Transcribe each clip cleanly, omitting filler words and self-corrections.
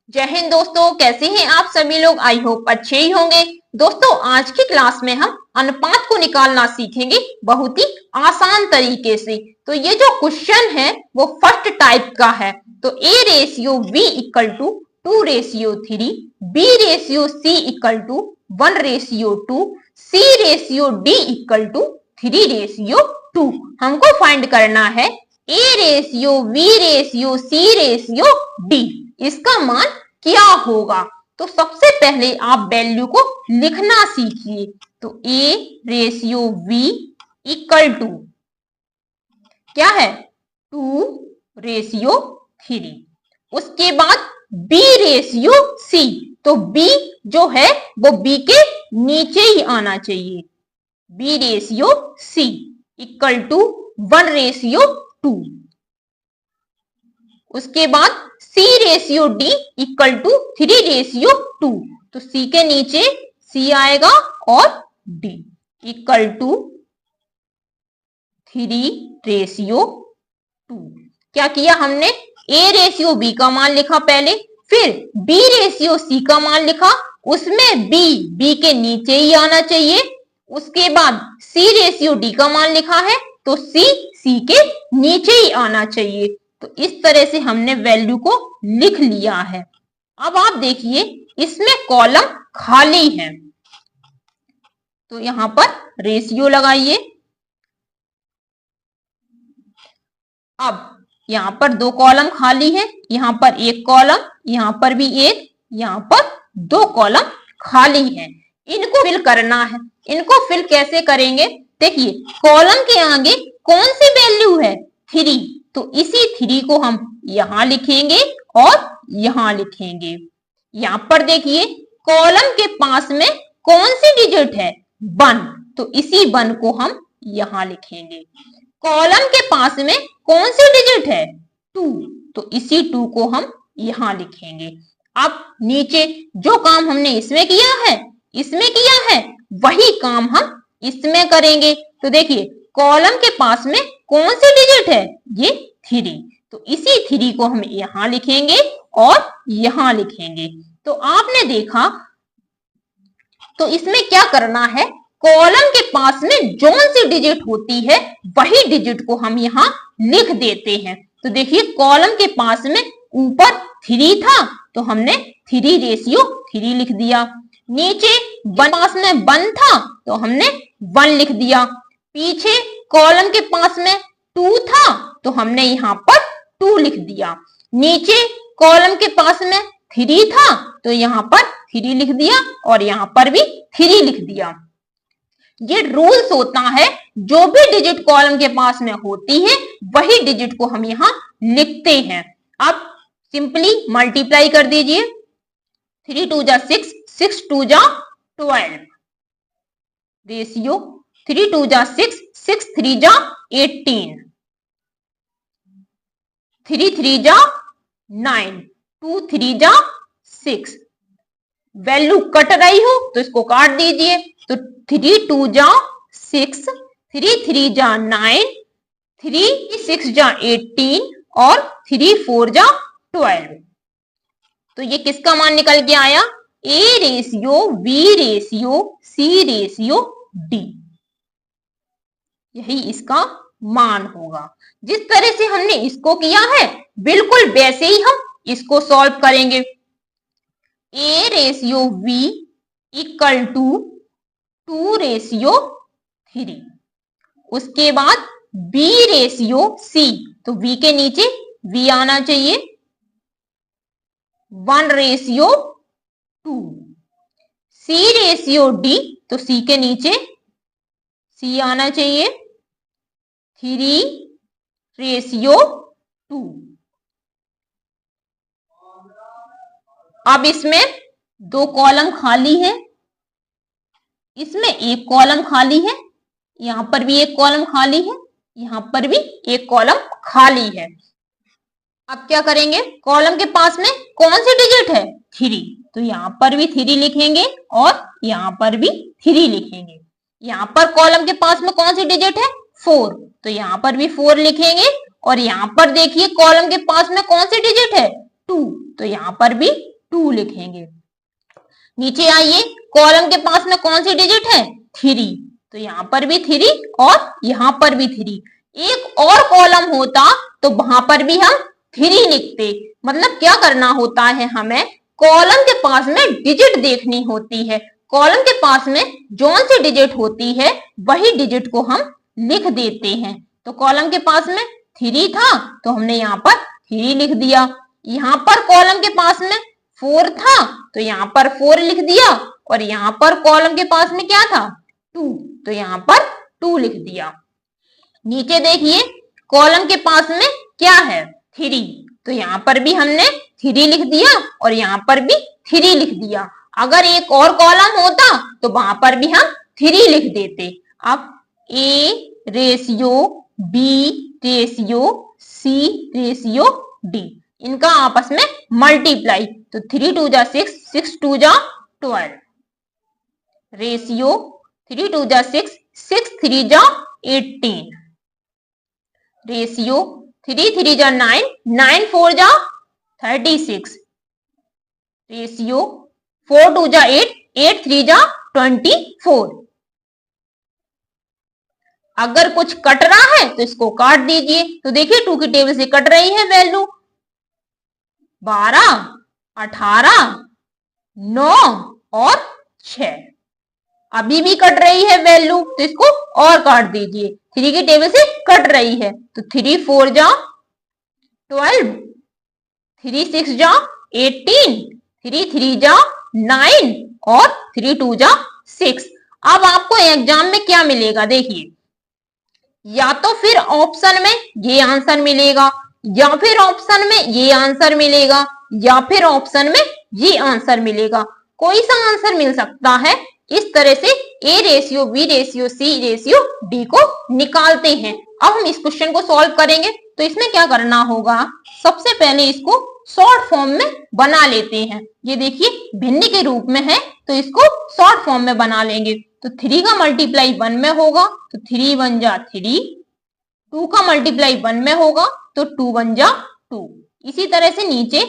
जय हिंद दोस्तों, कैसे हैं आप सभी लोग। आई होप अच्छे ही होंगे। दोस्तों आज की क्लास में हम अनुपात को निकालना सीखेंगे बहुत ही आसान तरीके से। तो ये जो क्वेश्चन है वो फर्स्ट टाइप का है। तो a ratio b equal to 2 ratio 3, b ratio c equal to 1 ratio 2, c ratio d equal to 3 ratio 2। हमको फाइंड करना है a ratio b ratio c ratio d, इसका मान क्या होगा। तो सबसे पहले आप वैल्यू को लिखना सीखिए। तो a ratio v equal to क्या है 2 रेशियो 3। उसके बाद b रेशियो c, तो b जो है वो b के नीचे ही आना चाहिए। b ratio c equal to 1 ratio 2। उसके बाद c ratio d equal to 3 ratio 2। तो c के नीचे c आएगा और d इक्वल टू 3 रेशियो 2। क्या किया हमने, a रेशियो b का मान लिखा पहले, फिर b रेशियो c का मान लिखा, उसमें b के नीचे ही आना चाहिए। उसके बाद c रेशियो d का मान लिखा है तो c के नीचे ही आना चाहिए। तो इस तरह से हमने वैल्यू को लिख लिया है। अब आप देखिए इसमें कॉलम खाली है, तो यहां पर रेशियो लगाइए। अब यहां पर 2 कॉलम खाली है, यहां पर 1 कॉलम, यहां पर भी 1, यहां पर 2 कॉलम खाली है। इनको फिल करना है। इनको फिल कैसे करेंगे, देखिए कॉलम के आगे कौन सी वैल्यू है 3, तो इसी 3 को हम यहां लिखेंगे और यहां लिखेंगे। यहां पर देखिए कॉलम के पास में कौन सी डिजिट है 1, तो इसी 1 को हम यहां लिखेंगे। कॉलम के पास में कौन सी डिजिट है 2, तो इसी 2 को हम यहां लिखेंगे। अब नीचे जो काम हमने इसमें किया है, वही काम हम इसमें करेंगे। तो देखिए कॉलम के पास में कौन सी डिजिट है, ये 3, तो इसी 3 को हम यहां लिखेंगे और यहां लिखेंगे। तो आपने देखा, तो इसमें क्या करना है, कॉलम के पास में जो सी डिजिट होती है वही डिजिट को हम यहां लिख देते हैं। तो देखिए कॉलम के पास में ऊपर 3 था तो हमने 3 रेशियो 3 लिख दिया। नीचे पास में 1 था तो हमने 1 लिख दिया। पीछे कॉलम के पास में 2 था तो हमने यहां पर 2 लिख दिया। नीचे कॉलम के पास में 3 था तो यहां पर 3 लिख दिया और यहां पर भी 3 लिख दिया। ये रूल्स होता है, जो भी डिजिट कॉलम के पास में होती है वही डिजिट को हम यहां लिखते हैं। अब सिंपली मल्टीप्लाई कर दीजिए। 3 2 जा 6, 6 2 जा 12 रेशियो 3 2 जा 6, 6 3 जा 18, 3 3 जा 9, 2 3 जा 6। वैल्यू कट रही हो तो इसको काट दीजिए। तो 3 2 जा 6, 3 3 जा 9, 3 6 जा 18 और 3 4 जा 12। तो ये किसका मान निकल के आया, a ratio b ratio c ratio d, यही इसका मान होगा। जिस तरह से हमने इसको किया है बिल्कुल वैसे ही हम इसको सॉल्व करेंगे। a ratio v equal to 2 ratio 3। उसके बाद b रेशियो c, तो v के नीचे v आना चाहिए, 1 रेशियो 2। c रेशियो d, तो c के नीचे c आना चाहिए, 3 रेशियो 2। अब इसमें 2 कॉलम खाली है, इसमें 1 कॉलम खाली है, यहां पर भी 1 कॉलम खाली है, यहां पर भी 1 कॉलम खाली है। अब क्या करेंगे, कॉलम के पास में कौन सी डिजिट है 3, तो यहां पर भी 3 लिखेंगे और यहां पर भी 3 लिखेंगे। यहां पर कॉलम के पास में कौन सी डिजिट है 4, तो यहां पर भी 4 लिखेंगे और यहां पर देखिए कॉलम के पास में कौन सी डिजिट है 2, तो यहां पर भी 2 लिखेंगे। नीचे आइए, कॉलम के पास में कौन सी डिजिट है? 3, तो यहाँ पर भी 3 और यहाँ पर भी 3। एक और कॉलम होता तो वहां पर भी हम 3 लिखते। मतलब क्या करना होता है, हमें कॉलम के पास में डिजिट देखनी होती है। कॉलम के पास में जौन सी डिजिट होती है वही डिजिट को हम लिख देते हैं। तो कॉलम के पास में 3 था तो हमने यहाँ पर 3 लिख दिया। यहाँ पर कॉलम के पास में 4 था तो यहाँ पर 4 लिख दिया, और यहाँ पर कॉलम के पास में क्या था? 2, तो यहाँ पर 2 लिख दिया। नीचे देखिए, कॉलम के पास में क्या है? 3, तो यहाँ पर भी हमने 3 लिख दिया और यहाँ पर भी 3 लिख दिया। अगर एक और कॉलम होता तो वहां पर भी हम 3 लिख देते। अब A ratio B ratio C ratio D, इनका आपस में मल्टीप्लाई, तो 3 2 जा 6, 6 2 जा 12, रेशियो 3 2 जा 6, 6 3 जा 18, रेशियो 3 3 जा 9, 9 4 जा 36, रेशियो 4 2 जा 8, 8 3 जा 24। अगर कुछ कट रहा है तो इसको काट दीजिए। तो देखिए 2 की टेबल से कट रही है वैल्यू 12, 18, 9 और 6। अभी भी कट रही है वैल्यू, तो इसको और काट दीजिए। 3 की टेबल से कट रही है तो 3 4 जा 12, 3 6 जा 18, 3 3 जा 9 और 3 2 जा 6। अब आपको एग्जाम में क्या मिलेगा? देखिए, या तो फिर ऑप्शन में ये आंसर मिलेगा, या फिर ऑप्शन में ये आंसर मिलेगा, या फिर ऑप्शन में ये आंसर मिलेगा। कोई सा आंसर मिल सकता है। इस तरह से A ratio B ratio C ratio D को निकालते हैं। अब हम इस क्वेश्चन को सॉल्व करेंगे। तो इसमें क्या करना होगा? सबसे पहले इसको शॉर्ट फॉर्म में बना लेते हैं। ये देखिए भिन्न के रूप में है तो इसको शॉर्ट फॉर्म में बना लेंगे। तो 3 का मल्टीप्लाई 1 में होगा तो 3 1 जा 3, 2 का मल्टीप्लाई 1 में होगा तो 2 1 जा 2। इसी तरह से नीचे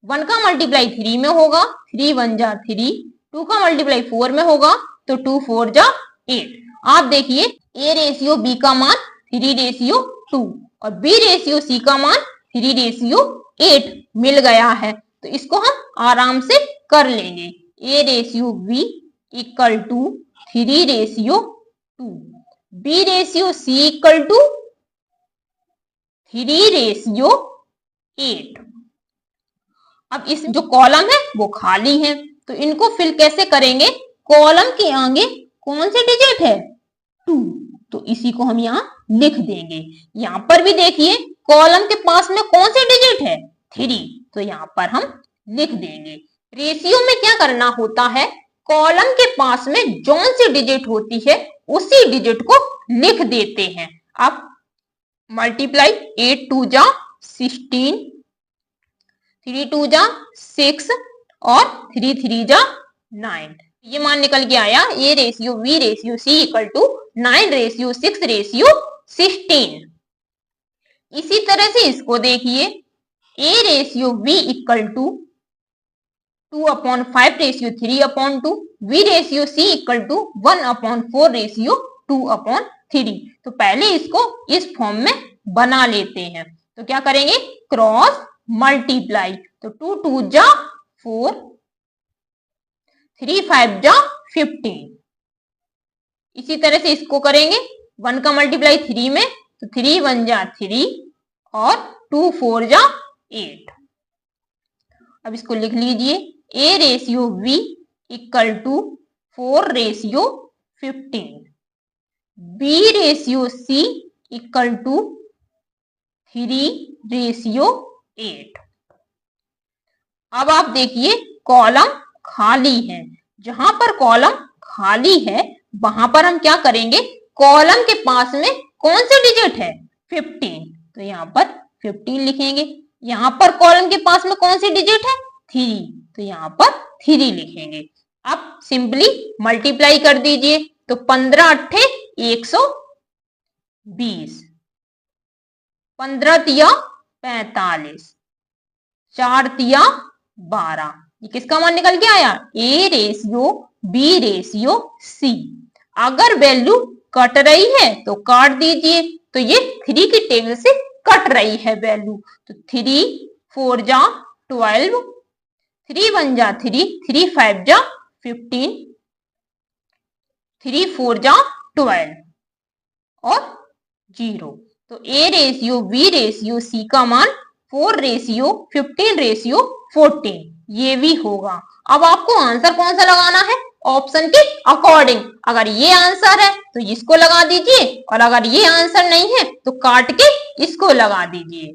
1 का मल्टीप्लाई 3 में होगा, 3 1 जा 3, 2 का मल्टीप्लाई 4 में होगा तो 2 4 जा 8। आप देखिए A रेशियो B का मान 3 रेशियो 2 और B रेशियो C का मान 3 रेशियो 8 मिल गया है। तो इसको हम आराम से कर लेंगे। A ratio B equal to 3 ratio 2, B ratio C equal to 3 ratio 8। अब इस जो कॉलम है वो खाली है तो इनको फिल कैसे करेंगे? कॉलम के आगे कौन सी डिजिट है? 2, तो इसी को हम यहाँ लिख देंगे। यहाँ पर भी देखिए कॉलम के पास में कौन सी डिजिट है? 3, तो यहाँ पर हम लिख देंगे। रेशियो में क्या करना होता है? कॉलम के पास में जौन सी डिजिट होती है उसी डिजिट को लिख देते हैं। अब मल्टीप्लाई 8 2 जा 16, 3 2 जा 6 और 3 3 जा 9। ये मान निकल के आया A ratio B ratio C equal to 9 ratio 6 ratio 16। इसी तरह से इसको देखिए A ratio B equal to 2/5 ratio 3/2, B ratio C equal to 1/4 ratio 2/3। तो पहले इसको इस फॉर्म में बना लेते हैं। तो क्या करेंगे? क्रॉस मल्टीप्लाई, तो 2 2 जा 4, 3 5 जा 15। इसी तरह से इसको करेंगे 1 का मल्टीप्लाई 3 में तो 3 1 जा 3 और 2 4 जा 8। अब इसको लिख लीजिए A ratio B equal to 4 ratio 15, B ratio C equal to 3 ratio 8। अब आप देखिए कॉलम खाली है। जहां पर कॉलम खाली है वहां पर हम क्या करेंगे? कॉलम के पास में कौन सी डिजिट है? 15, तो यहाँ पर 15 लिखेंगे। यहाँ पर कॉलम के पास में कौन सी डिजिट है? 3, तो यहाँ पर 3 लिखेंगे। अब सिंपली मल्टीप्लाई कर दीजिए तो 15 8 120, 15 तिया 45, 4 तिया 12, ये किसका मान निकल के आया, A ratio B ratio C। अगर वैल्यू कट रही है तो काट दीजिए, तो ये 3 की टेबल से कट रही है वैल्यू, तो 3 4 जा 12, 3 1 जा 3, 3 5 जा 15, 3 4 जा 12 और 0। तो A ratio B ratio C का मान 4 रेशियो 15 रेशियो 14 ये भी होगा। अब आपको आंसर कौन सा लगाना है, ऑप्शन के अकॉर्डिंग। अगर ये आंसर है तो इसको लगा दीजिए, और अगर ये आंसर नहीं है तो काट के इसको लगा दीजिए।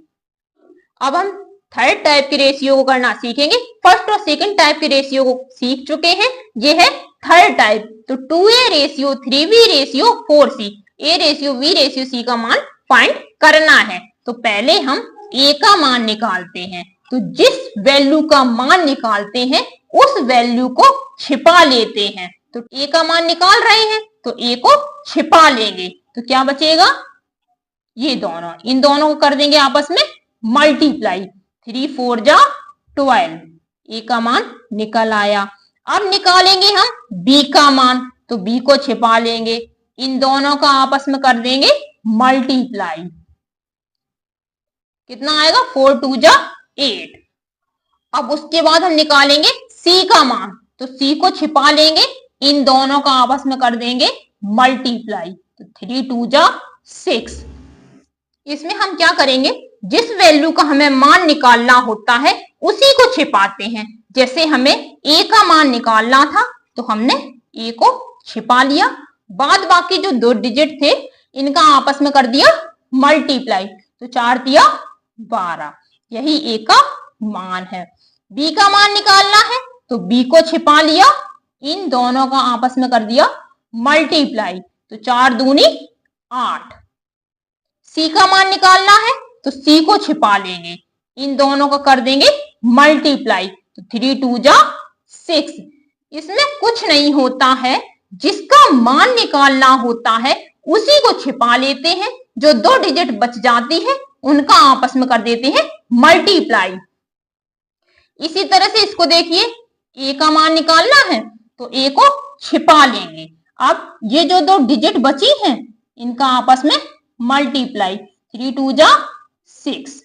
अब हम थर्ड टाइप के रेशियो को करना सीखेंगे। फर्स्ट और सेकंड टाइप के रेशियो को सीख चुके हैं, ये है थर्ड टाइप। तो 2A ratio 3B ratio 4C, A ratio B ratio C का मान फाइंड करना है। तो पहले हम A का मान निकालते हैं। तो जिस वैल्यू का मान निकालते हैं उस वैल्यू को छिपा लेते हैं। तो A का मान निकाल रहे हैं तो A को छिपा लेंगे, तो क्या बचेगा, ये दोनों, इन दोनों को कर देंगे आपस में मल्टीप्लाई, 3 4 जा 12, A का मान निकल आया। अब निकालेंगे हम B का मान, तो B को छिपा लेंगे, इन दोनों का आपस में कर देंगे मल्टीप्लाई, कितना आएगा 4 2 जा 8। अब उसके बाद हम निकालेंगे C का मान, तो C को छिपा लेंगे, इन दोनों का आपस में कर देंगे मल्टीप्लाई, तो 3 2 जा 6। इसमें हम क्या करेंगे, जिस वैल्यू का हमें मान निकालना होता है उसी को छिपाते हैं। जैसे हमें A का मान निकालना था तो हमने A को छिपा लिया, बाद बाकी जो 2 डिजिट थे इनका आपस में कर दिया मल्टीप्लाई, तो 4 दिया 12, यही A का मान है। B का मान निकालना है तो B को छिपा लिया, इन दोनों का आपस में कर दिया मल्टीप्लाई, तो 4 दूनी 8। C का मान निकालना है तो C को छिपा लेंगे, इन दोनों का कर देंगे मल्टीप्लाई, तो 3 2 जा 6। इसमें कुछ नहीं होता है, जिसका मान निकालना होता है उसी को छिपा लेते हैं, जो 2 डिजिट बच जाती है उनका आपस में कर देते हैं मल्टीप्लाई। इसी तरह से इसको देखिए, A का मान निकालना है तो A को छिपा लेंगे, अब ये जो 2 डिजिट बची हैं इनका आपस में मल्टीप्लाई, 3 2 जा 6।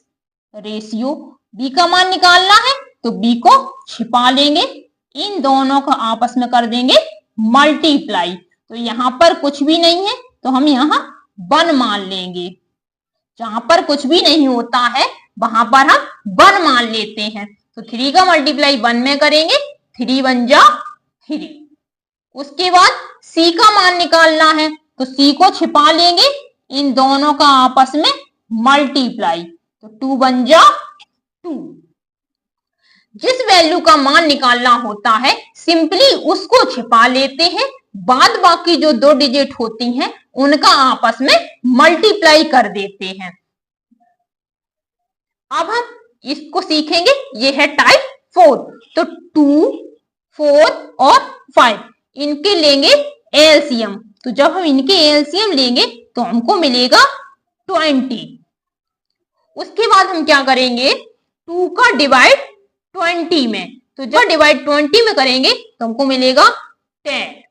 रेशियो B का मान निकालना है तो B को छिपा लेंगे, इन दोनों का आपस में कर देंगे मल्टीप्लाई। तो यहां पर कुछ भी नहीं है तो हम यहाँ 1 मान लेंगे, जहां पर कुछ भी नहीं होता है वहां पर हम 1 मान लेते हैं। तो 3 का मल्टीप्लाई 1 में करेंगे, 3 1 जा 3। उसके बाद C का मान निकालना है तो C को छिपा लेंगे, इन दोनों का आपस में मल्टीप्लाई, तो 2 1 जा 2। जिस वैल्यू का मान निकालना होता है सिंपली उसको छिपा लेते हैं, बाद बाकी जो 2 डिजिट होती हैं उनका आपस में मल्टीप्लाई कर देते हैं। अब हम इसको सीखेंगे, ये है टाइप 4। तो 2 4 और 5 इनके लेंगे एलसीएम, तो जब हम इनके एलसीएम लेंगे तो हमको मिलेगा 20। उसके बाद हम क्या करेंगे, 2 का डिवाइड 20 में, तो जब डिवाइड 20 में करेंगे तो हमको मिलेगा 10।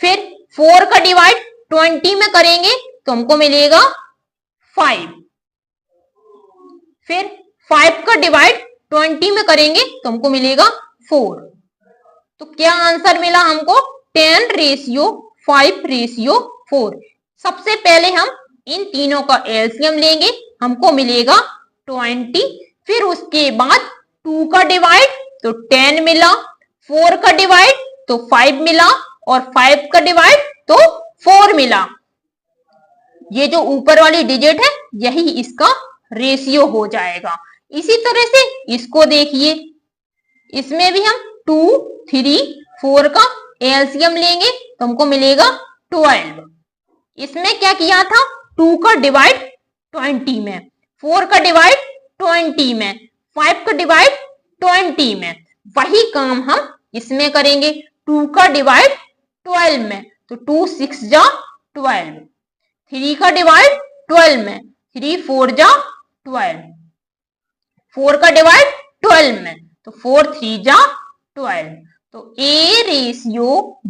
फिर 4 का डिवाइड 20 में करेंगे तो हमको मिलेगा 5। फिर 5 का डिवाइड 20 में करेंगे तो हमको मिलेगा 4। तो क्या आंसर मिला हमको, 10 रेशियो 5 रेशियो 4। सबसे पहले हम इन तीनों का एलसीएम लेंगे, हमको मिलेगा 20। फिर उसके बाद 2 का डिवाइड तो 10 मिला, 4 का डिवाइड तो 5 मिला, और 5 का डिवाइड तो 4 मिला। ये जो ऊपर वाली डिजिट है यही इसका रेशियो हो जाएगा। इसी तरह से इसको देखिए, इसमें भी हम 2 3 4 का एलसीएम लेंगे तो हमको मिलेगा 12। इसमें क्या किया था, 2 का डिवाइड 20 में, 4 का डिवाइड 20 में, 5 का डिवाइड 20 में, वही काम हम इसमें करेंगे 2 का डिवाइड 12 में, तो 2 6 जा 12, 3 का डिवाइड 12 में, 3 4 जा 12, 4 का डिवाइड 12 में, तो 4 3 जा 12। तो A ratio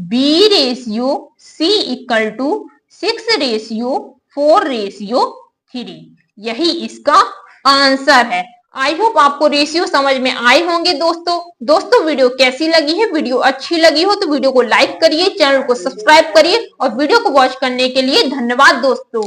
B ratio C equal to 6 ratio 4 ratio 3, यही इसका आंसर है। आई होप आपको रेशियो समझ में आए होंगे दोस्तों वीडियो कैसी लगी है? वीडियो अच्छी लगी हो तो वीडियो को लाइक करिए, चैनल को सब्सक्राइब करिए और वीडियो को वॉच करने के लिए धन्यवाद दोस्तों।